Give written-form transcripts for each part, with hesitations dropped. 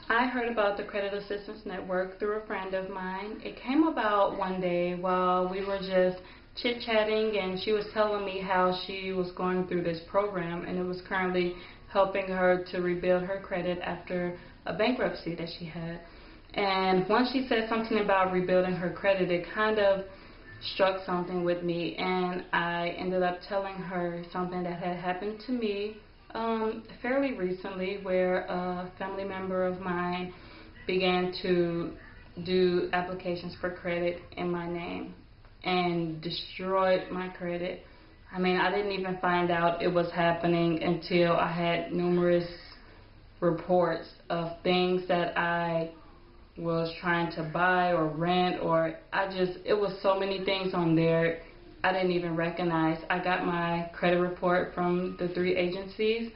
I heard about the Credit Assistance Network through a friend of mine. It came about one day while we were just chit-chatting, and she was telling me how she was going through this program, and it was currently helping her to rebuild her credit after a bankruptcy that she had. And once she said something about rebuilding her credit, it kind of struck something with me, and I ended up telling her something that had happened to me fairly recently, where a family member of mine began to do applications for credit in my name and destroyed my credit. I mean, I didn't even find out it was happening until I had numerous reports of things that I was trying to buy or rent, or it was so many things on there I didn't even recognize. I got my credit report from the 3 agencies,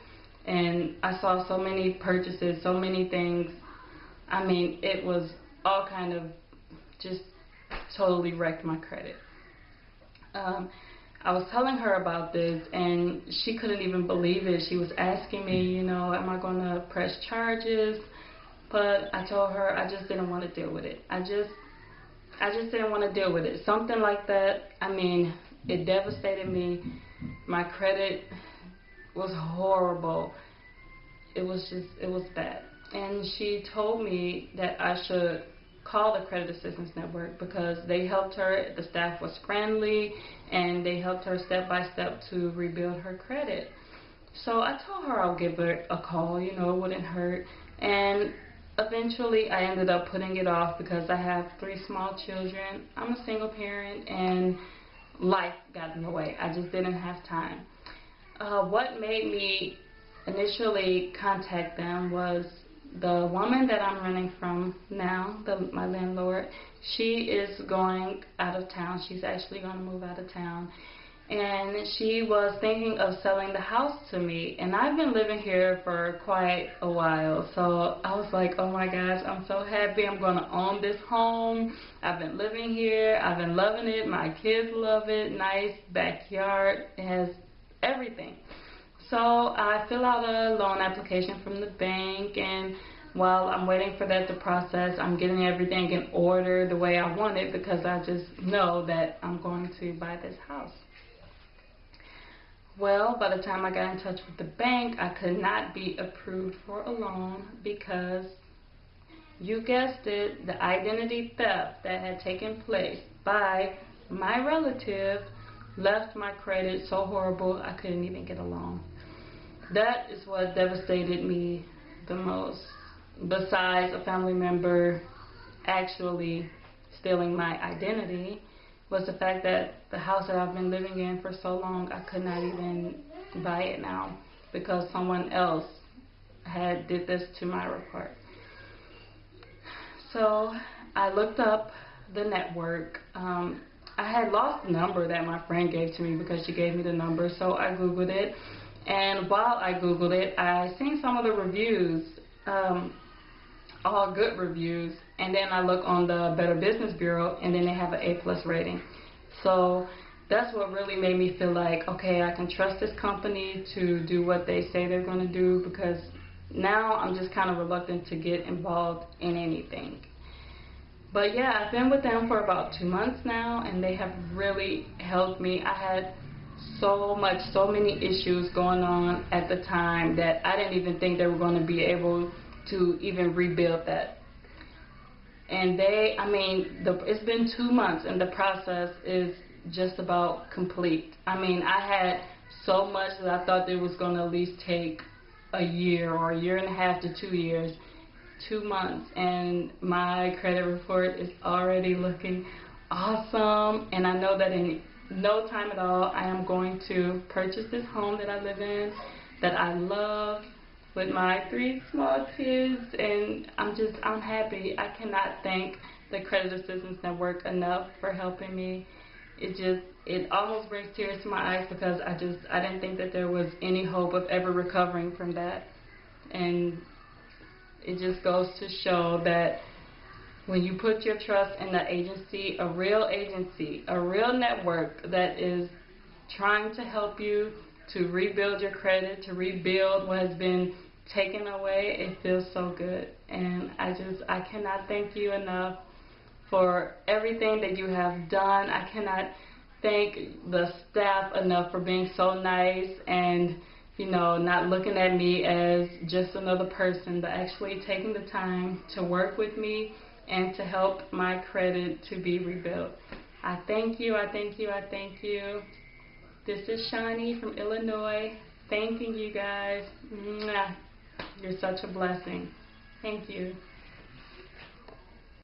and I saw so many purchases, so many things. I mean, it was all kind of just totally wrecked my credit. I was telling her about this, and she couldn't even believe it. She was asking me, you know, am I going to press charges? But I told her I just didn't want to deal with it. I just didn't want to deal with it. Something like that, I mean, it devastated me. My credit was horrible. It was bad. And she told me that I should call the Credit Assistance Network because they helped her. The staff was friendly, and they helped her step by step to rebuild her credit. So I told her I'll give her a call, you know, it wouldn't hurt. And eventually I ended up putting it off because I have 3 small children. I'm a single parent, and life got in the way. I just didn't have time. What made me initially contact them was the woman that I'm renting from now, my landlord. She is going out of town. She's actually going to move out of town. And she was thinking of selling the house to me, and I've been living here for quite a while, so I was like, oh my gosh, I'm so happy I'm going to own this home. I've been living here, I've been loving it, my kids love it, nice backyard, it has everything. So I fill out a loan application from the bank, and while I'm waiting for that to process, I'm getting everything in order the way I want it because I just know that I'm going to buy this house. Well, by the time I got in touch with the bank, I could not be approved for a loan because, you guessed it, the identity theft that had taken place by my relative left my credit so horrible I couldn't even get a loan. That is what devastated me the most, besides a family member actually stealing my identity, was the fact that the house that I've been living in for so long, I could not even buy it now because someone else had did this to my report. So I looked up the network. I had lost the number that my friend gave to me because she gave me the number, so I Googled it. And while I Googled it, I seen some of the reviews, all good reviews, and then I look on the Better Business Bureau, and then they have an A+ rating. So that's what really made me feel like, okay, I can trust this company to do what they say they're going to do, because now I'm just kind of reluctant to get involved in anything. But yeah, I've been with them for about 2 months now, and they have really helped me. I had so many issues going on at the time that I didn't even think they were going to be able to even rebuild that. And it's been 2 months, and the process is just about complete. I mean, I had so much that I thought it was going to at least take a year or a year and a half to 2 years. 2 months, and my credit report is already looking awesome, and I know that in no time at all I am going to purchase this home that I live in, that I love, with my 3 small kids, and I'm happy. I cannot thank the Credit Assistance Network enough for helping me. It almost brings tears to my eyes because I didn't think that there was any hope of ever recovering from that. And it just goes to show that when you put your trust in the agency, a real network that is trying to help you to rebuild your credit, to rebuild what has been taken away, it feels so good. And I cannot thank you enough for everything that you have done. I cannot thank the staff enough for being so nice and, you know, not looking at me as just another person, but actually taking the time to work with me and to help my credit to be rebuilt. I thank you, I thank you, I thank you. This is Shawnee from Illinois, thanking you guys. Mwah. You're such a blessing. Thank you.